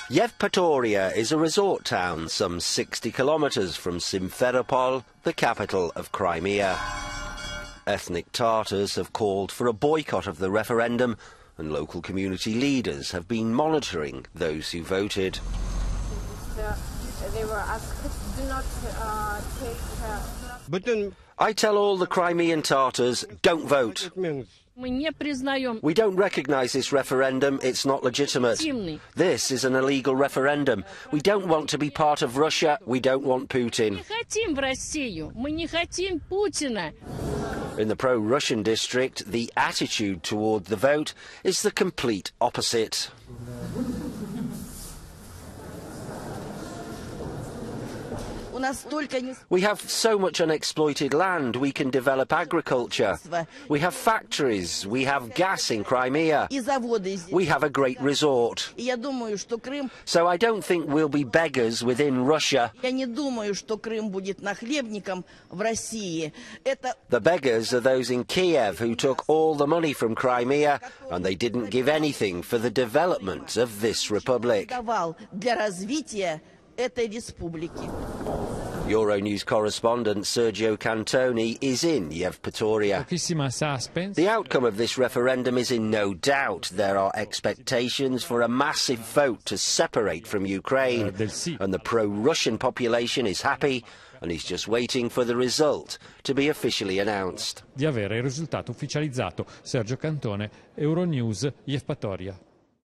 Yevpatoria is a resort town some 60 kilometres from Simferopol, the capital of Crimea. Ethnic Tatars have called for a boycott of the referendum, and local community leaders have been monitoring those who voted. They were asked, do not take... I tell all the Crimean Tatars, don't vote. We don't recognise this referendum, it's not legitimate. This is an illegal referendum. We don't want to be part of Russia, we don't want Putin. In the pro-Russian district, the attitude toward the vote is the complete opposite. We have so much unexploited land, we can develop agriculture. We have factories, we have gas in Crimea. We have a great resort. So I don't think we'll be beggars within Russia. The beggars are those in Kyiv who took all the money from Crimea and they didn't give anything for the development of this republic. Euronews correspondent Sergio Cantoni is in Yevpatoria. The outcome of this referendum is in no doubt. There are expectations for a massive vote to separate from Ukraine, and the pro-Russian population is happy and is just waiting for the result to be officially announced. Di avere il risultato ufficializzato. Sergio Cantone, Euronews, Yevpatoria.